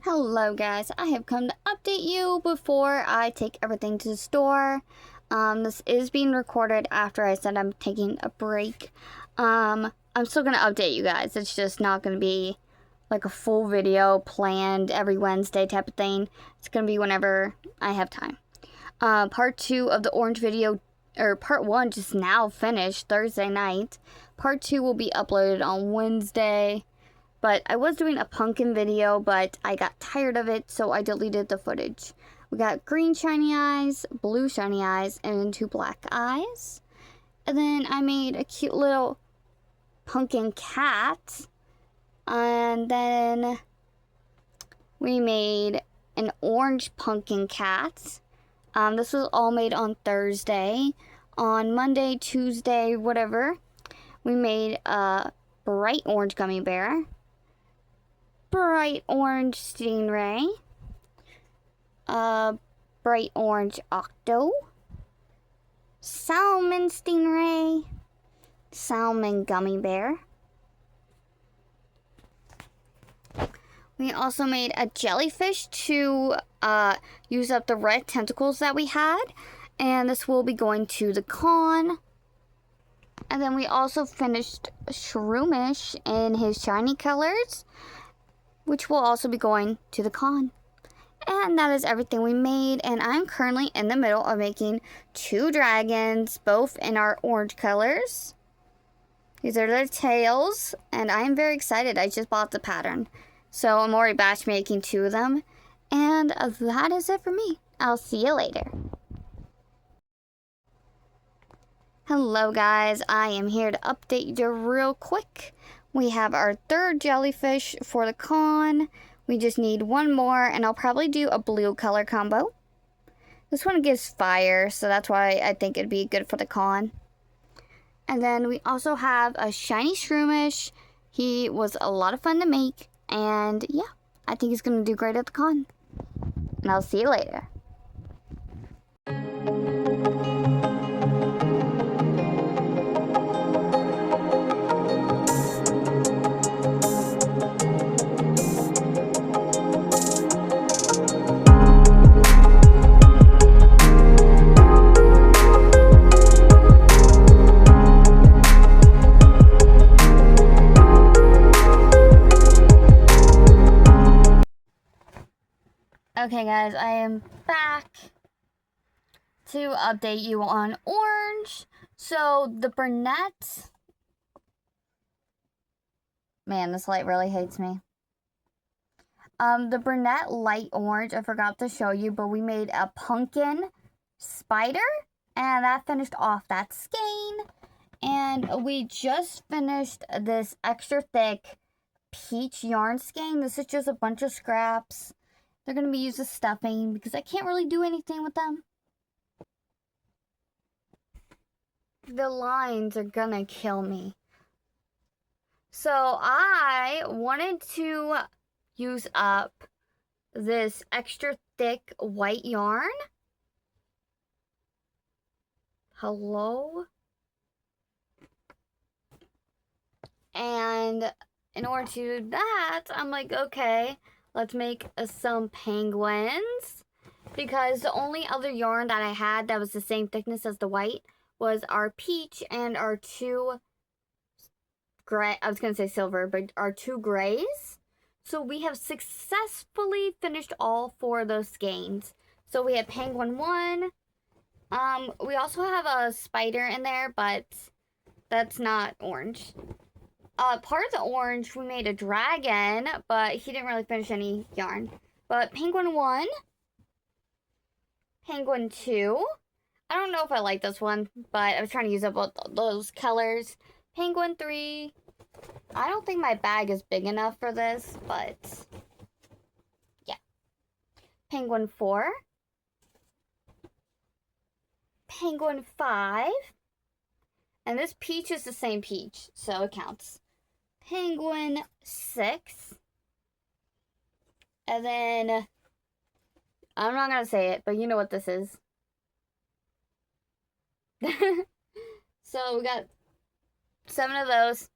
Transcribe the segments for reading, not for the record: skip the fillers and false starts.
Hello guys, I have come to update you before I take everything to the store. This is being recorded after I said I'm taking a break. I'm still going to update you guys. It's just not going to be like a full video planned every Wednesday type of thing. It's going to be whenever I have time. Part 2 of the orange video, or part 1 just now finished Thursday night. Part 2 will be uploaded on Wednesday. But I was doing a pumpkin video, but I got tired of it, so I deleted the footage. We got green shiny eyes, blue shiny eyes, and 2 black eyes. And then I made a cute little pumpkin cat. And then we made an orange pumpkin cat. This was all made on Thursday. On Monday, Tuesday, whatever, we made a bright orange gummy bear. Bright orange stingray, bright orange octo, salmon stingray, salmon gummy bear. We also made a jellyfish to use up the red tentacles that we had, and this will be going to the con. And then we also finished Shroomish in his shiny colors, which will also be going to the con. And that is everything we made, and I'm currently in the middle of making 2 dragons, both in our orange colors. These are their tails, and I'm very excited. I just bought the pattern, so I'm already batch making 2 of them. And that is it for me. I'll see you later. Hello guys, I am here to update you real quick. We have our 3rd jellyfish for the con. We just need 1 more, and I'll probably do a blue color combo. This one gives fire, so that's why I think it'd be good for the con. And then we also have a shiny Shroomish. He was a lot of fun to make, and yeah, I think he's going to do great at the con. And I'll see you later. Okay guys, I am back to update you on orange. So the brunette, man, this light really hates me. The brunette light orange, I forgot to show you, but we made a pumpkin spider, and that finished off that skein. And we just finished this extra thick peach yarn skein. This is just a bunch of scraps. They're going to be used as stuffing because I can't really do anything with them. The lines are going to kill me. So I wanted to use up this extra thick white yarn. Hello? And in order to do that, I'm like, okay, let's make some penguins, because the only other yarn that I had that was the same thickness as the white was our peach and our 2 gray, I was going to say silver, but our 2 grays. So we have successfully finished all 4 of those skeins. So we have penguin 1. We also have a spider in there, but that's not orange. Part of the orange, we made a dragon, but he didn't really finish any yarn. But penguin 1, penguin 2, I don't know if I like this one, but I was trying to use up both those colors. Penguin 3, I don't think my bag is big enough for this, but yeah. Penguin 4, penguin 5, and this peach is the same peach, so it counts. Penguin 6, and then, I'm not going to say it, but you know what this is. So we got 7 of those.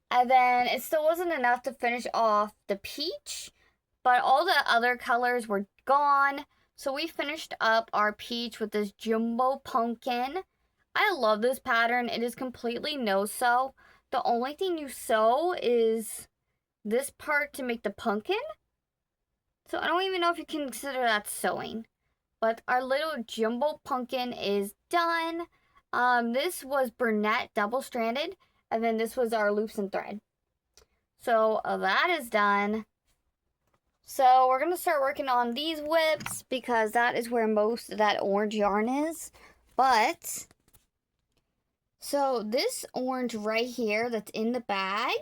And then it still wasn't enough to finish off the peach, but all the other colors were gone. So we finished up our peach with this jumbo pumpkin. I love this pattern. It is completely no-sew. The only thing you sew is this part to make the pumpkin. So I don't even know if you can consider that sewing. But our little jumbo pumpkin is done. This was brunette double-stranded. And then this was our loops and thread. So that is done. So we're going to start working on these whips because that is where most of that orange yarn is. But, so this orange right here that's in the bag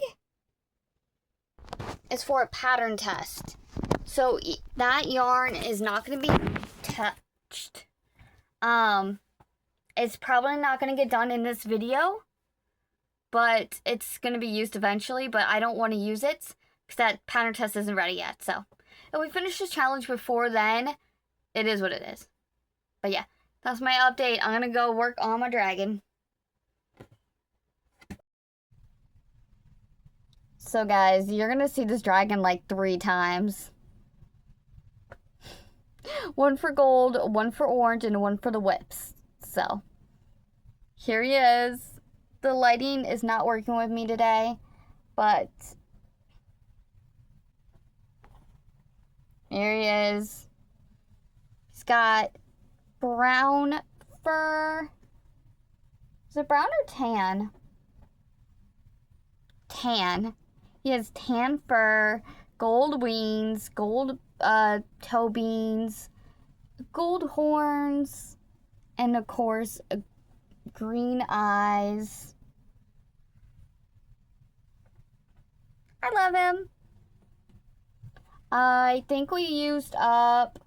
is for a pattern test. So that yarn is not going to be touched. It's probably not going to get done in this video, but it's going to be used eventually, but I don't want to use it because that pattern test isn't ready yet. So if we finish this challenge before then, it is what it is. But yeah, that's my update. I'm going to go work on my dragon. So guys, you're going to see this dragon like 3 times. One for gold, one for orange, and one for the whips. So, here he is. The lighting is not working with me today, but here he is. He's got brown fur. Is it brown or tan? Tan. He has tan fur, gold wings, gold toe beans, gold horns, and of course, green eyes. I love him. I think we used up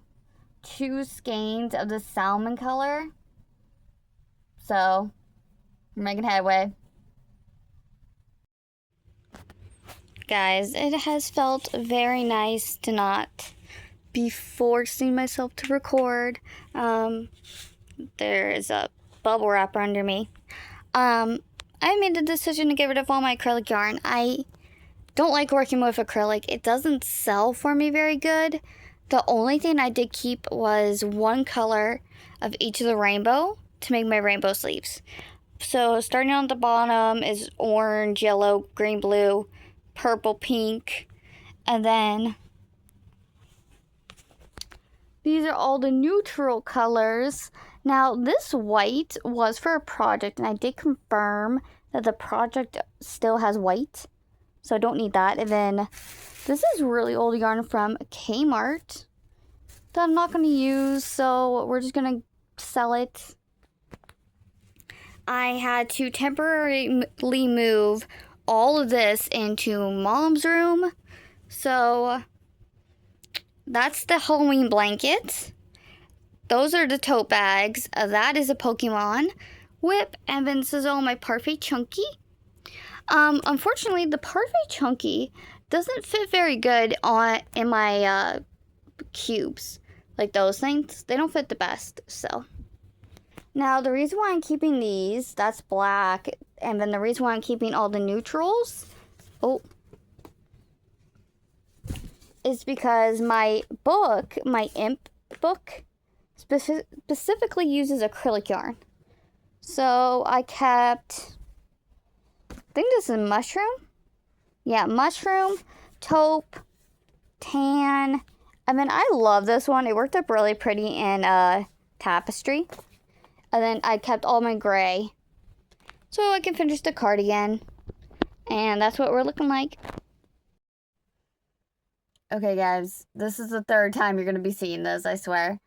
2 skeins of the salmon color. So, we're making headway. Guys, it has felt very nice to not be forcing myself to record. There is a bubble wrapper under me. I made the decision to get rid of all my acrylic yarn. I don't like working with acrylic. It doesn't sell for me very good. The only thing I did keep was 1 color of each of the rainbow to make my rainbow sleeves. So starting on the bottom is orange, yellow, green, blue, purple, pink, and then these are all the neutral colors. Now this white was for a project, and I did confirm that the project still has white, so I don't need that. And then this is really old yarn from Kmart that I'm not going to use, so we're just going to sell it. I had to temporarily move all of this into Mom's room. So that's the Halloween blanket. Those are the tote bags. That is a Pokemon whip. And then this is all my Parfait Chunky. Unfortunately, the Parfait Chunky doesn't fit very good in my cubes. Like those things, they don't fit the best. So now the reason why I'm keeping these, that's black. And then the reason why I'm keeping all the neutrals, is because my book, my Imp book, specifically uses acrylic yarn. So I kept, I think this is mushroom. Yeah, mushroom, taupe, tan, and then I love this one. It worked up really pretty in tapestry. And then I kept all my gray, so I can finish the cardigan. And that's what we're looking like. Okay, guys, this is the 3rd time you're going to be seeing this, I swear.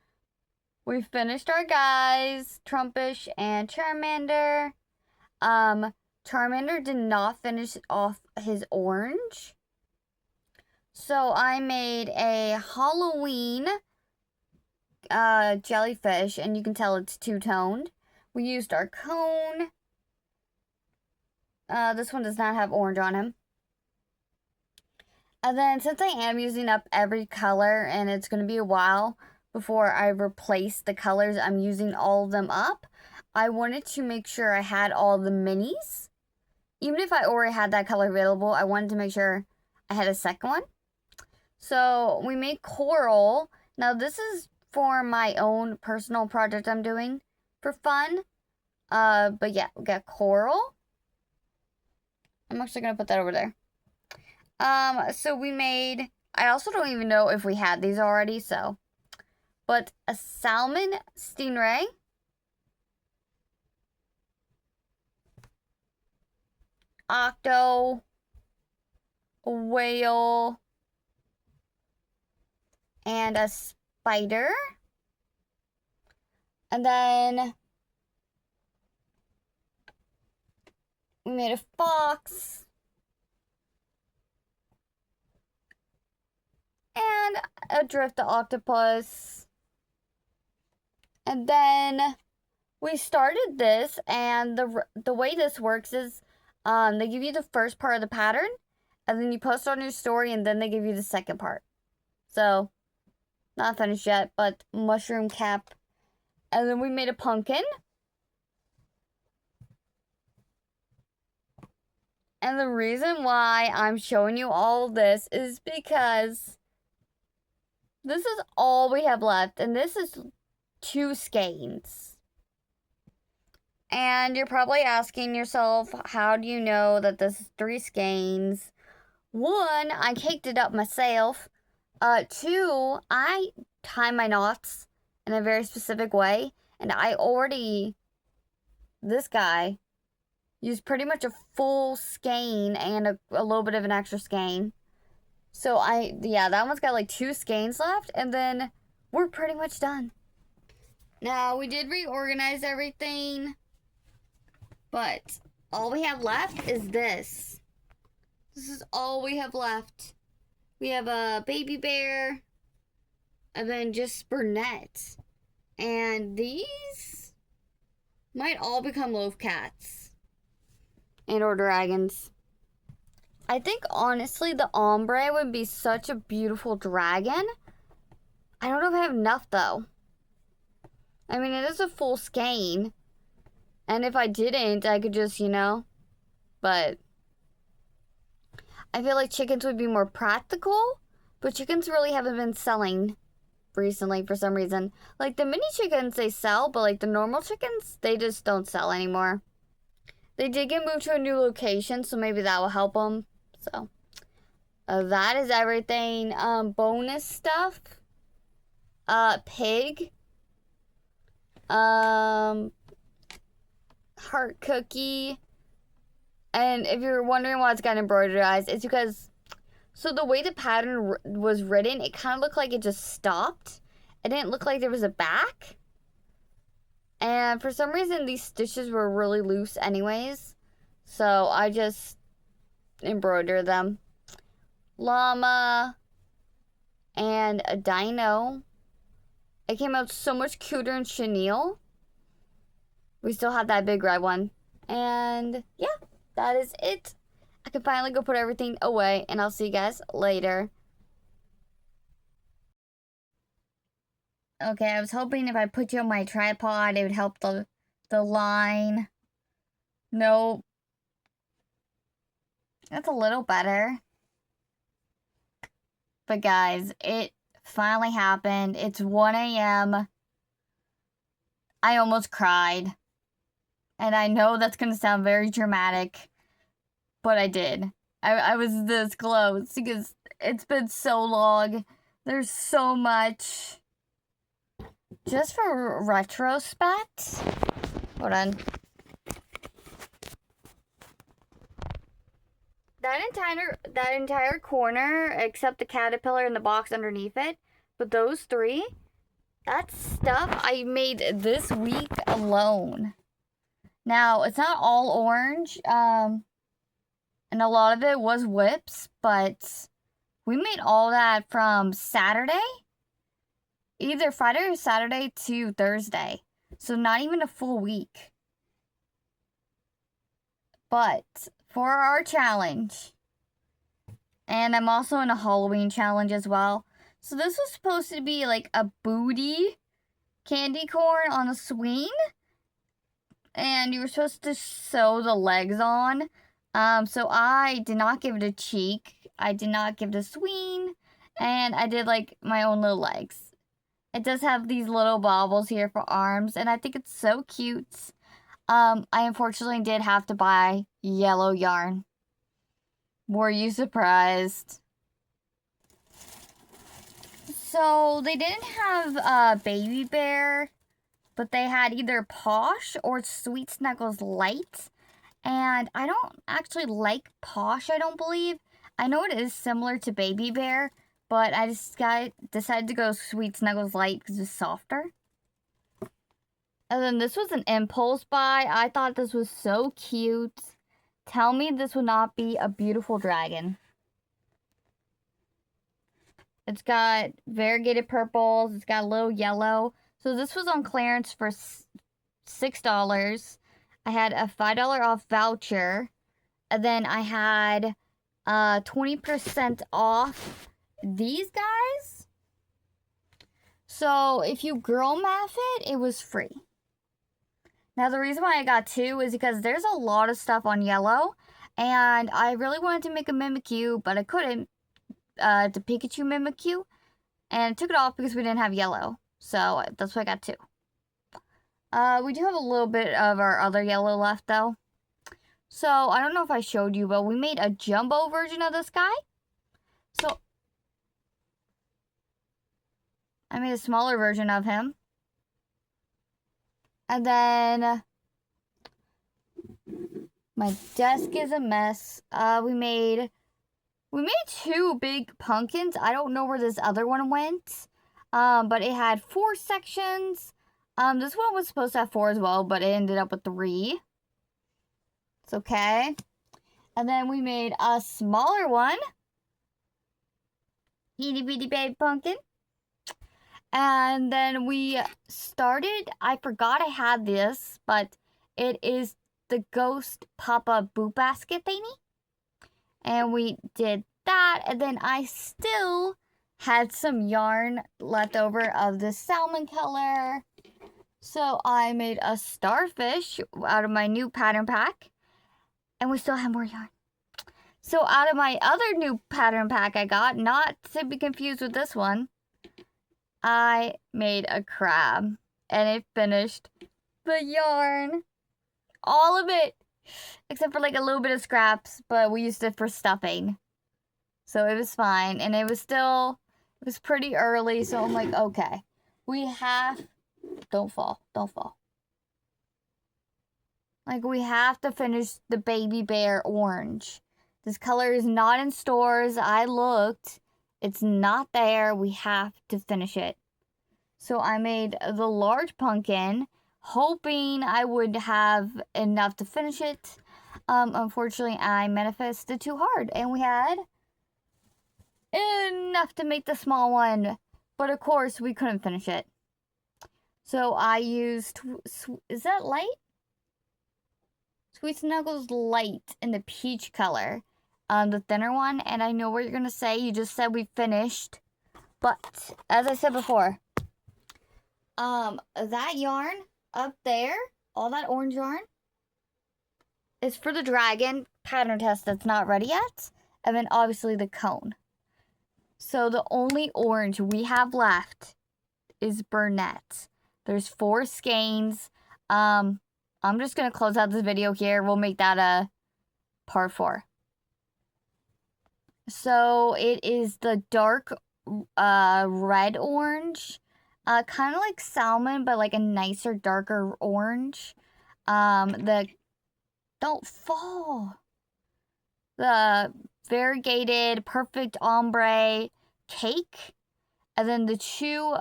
We finished our guys, Trumpish and Charmander. Charmander did not finish off his orange. So I made a Halloween jellyfish, and you can tell it's 2-toned. We used our cone. This one does not have orange on him. And then since I am using up every color, and it's going to be a while before I replace the colors, I'm using all of them up, I wanted to make sure I had all the minis. Even if I already had that color available, I wanted to make sure I had a second one. So we made coral. Now this is for my own personal project I'm doing for fun. But yeah, we got coral. I'm actually gonna put that over there. So we made, I also don't even know if we had these already, so. But a salmon stingray. Octo. A whale. And a spider. And then we made a fox. And a drift octopus. And then we started this, and the way this works is they give you the first part of the pattern, and then you post on your story, and then they give you the second part. So, not finished yet, but mushroom cap. And then we made a pumpkin. And the reason why I'm showing you all of this is because this is all we have left, and this is 2 skeins. And you're probably asking yourself, how do you know that this is 3 skeins? 1, I caked it up myself. 2, I tie my knots in a very specific way. And I already, this guy, used pretty much a full skein and a little bit of an extra skein. So yeah, that one's got like 2 skeins left. And then we're pretty much done. Now, we did reorganize everything. But all we have left is this. This is all we have left. We have a baby bear, and then just Burnett. And these might all become loaf cats and/or dragons. I think, honestly, the ombre would be such a beautiful dragon. I don't know if I have enough, though. I mean, it is a full skein. And if I didn't, I could just, but I feel like chickens would be more practical, but chickens really haven't been selling recently for some reason. Like, the mini chickens, they sell, but, like, the normal chickens, they just don't sell anymore. They did get moved to a new location, so maybe that will help them. So, that is everything. Bonus stuff. Pig. Heart cookie. And if you're wondering why it's got embroidered eyes, it's because, so the way the pattern was written, it kind of looked like it just stopped. It didn't look like there was a back. And for some reason, these stitches were really loose anyways. So I just embroidered them. Llama and a dino. It came out so much cuter and chenille. We still have that big red one. And yeah, that is it. I can finally go put everything away, and I'll see you guys later. Okay, I was hoping if I put you on my tripod, it would help the line. Nope. That's a little better. But guys, it finally happened. It's 1 a.m. I almost cried. And I know that's going to sound very dramatic, but I did. I was this close because it's been so long. There's so much. Just for retrospect. Hold on. That entire corner, except the caterpillar and the box underneath it, but those 3, that's stuff I made this week alone. Now, it's not all orange, and a lot of it was whips, but we made all that from Saturday, either Friday or Saturday to Thursday, so not even a full week. But for our challenge, and I'm also in a Halloween challenge as well, so this was supposed to be like a booty candy corn on a swing. And you were supposed to sew the legs on. So I did not give it a cheek. I did not give it a swing. And I did like my own little legs. It does have these little baubles here for arms, and I think it's so cute. I unfortunately did have to buy yellow yarn. Were you surprised? So they didn't have Baby Bear, but they had either Posh or Sweet Snuggles Light. And I don't actually like Posh, I don't believe. I know it is similar to Baby Bear, but I just decided to go Sweet Snuggles Light because it's softer. And then this was an impulse buy. I thought this was so cute. Tell me this would not be a beautiful dragon. It's got variegated purples. It's got a little yellow. So this was on clearance for $6. I had a $5 off voucher. And then I had 20% off these guys. So if you girl math it, it was free. Now the reason why I got two is because there's a lot of stuff on yellow. And I really wanted to make a Mimikyu, but I couldn't. The Pikachu Mimikyu. And I took it off because we didn't have yellow. So that's why I got two. We do have a little bit of our other yellow left though. So I don't know if I showed you, but we made a jumbo version of this guy. So I made a smaller version of him. And then my desk is a mess. We made two big pumpkins. I don't know where this other one went. But it had 4 sections. This one was supposed to have 4 as well, but it ended up with 3. It's okay. And then we made a smaller one. Itty bitty baby pumpkin. And then we started, I forgot I had this, but it is the Ghost Papa Boot Basket thingy. And we did that, and then I still had some yarn left over of the salmon color. So I made a starfish out of my new pattern pack, and we still have more yarn. So out of my other new pattern pack I got, not to be confused with this one, I made a crab, and it finished the yarn. All of it. Except for like a little bit of scraps, but we used it for stuffing. So it was fine. And it was pretty early, so I'm like, okay. Don't fall. Like, we have to finish the Baby Bear orange. This color is not in stores. I looked. It's not there. We have to finish it. So I made the large pumpkin, hoping I would have enough to finish it. Unfortunately, I manifested too hard, and we had enough to make the small one. But of course, we couldn't finish it. So I used, is that light? Sweet Snuggles Light in the peach color. The thinner one. And I know what you're going to say. You just said we finished. But, as I said before, that yarn up there, all that orange yarn, is for the dragon pattern test that's not ready yet. And then obviously the cone. So the only orange we have left is Burnett. There's 4 skeins. I'm just going to close out this video here. We'll make that a part 4. So it is the dark red orange. Kind of like salmon, but like a nicer, darker orange. Don't fall. The variegated perfect ombre cake. And then the 2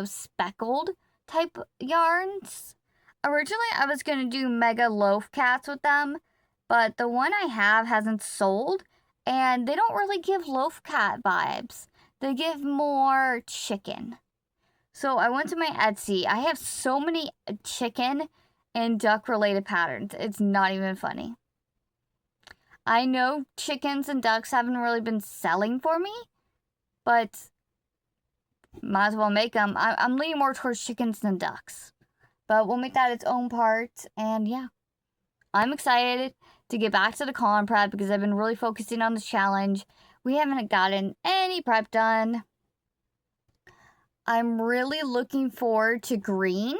speckled type yarns. Originally, I was going to do mega loaf cats with them. But the one I have hasn't sold. And they don't really give loaf cat vibes. They give more chicken. So I went to my Etsy. I have so many chicken and duck related patterns. It's not even funny. I know chickens and ducks haven't really been selling for me. But might as well make them. I'm leaning more towards chickens than ducks. But we'll make that its own part. And yeah. I'm excited to get back to the con prep because I've been really focusing on this challenge. We haven't gotten any prep done. I'm really looking forward to green,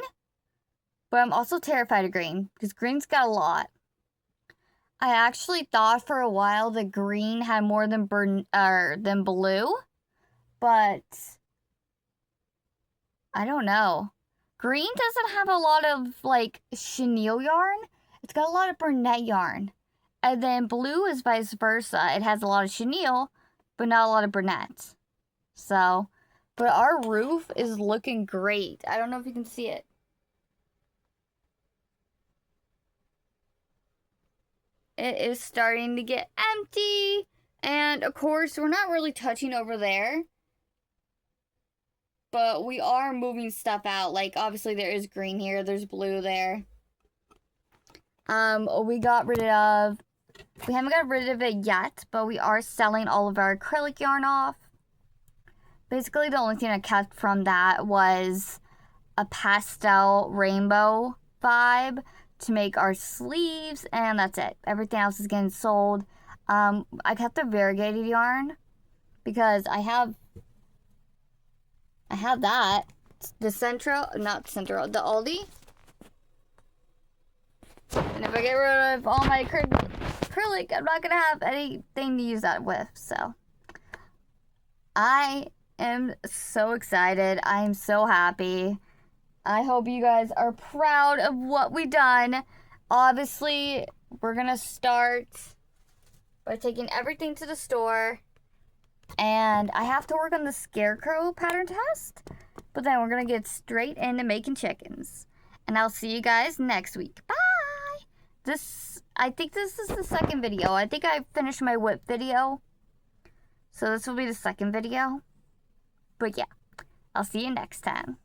but I'm also terrified of green because green's got a lot. I actually thought for a while that green had more than blue, but I don't know. Green doesn't have a lot of like chenille yarn. It's got a lot of brunette yarn. And then blue is vice versa. It has a lot of chenille, but not a lot of brunette. So, but our roof is looking great. I don't know if you can see it. It is starting to get empty. And of course, we're not really touching over there. But we are moving stuff out. Like, obviously there is green here. There's blue there. We haven't got rid of it yet, but we are selling all of our acrylic yarn off. Basically, the only thing I kept from that was a pastel rainbow vibe to make our sleeves, and that's it. Everything else is getting sold. I kept the variegated yarn because I have that. The the Aldi. And if I get rid of all my acrylic, I'm not going to have anything to use that with. So, I am so excited. I am so happy. I hope you guys are proud of what we've done. Obviously, we're going to start by taking everything to the store. And I have to work on the scarecrow pattern test. But then we're going to get straight into making chickens. And I'll see you guys next week. Bye! I think this is the second video. I think I finished my whip video. So this will be the second video. But yeah, I'll see you next time.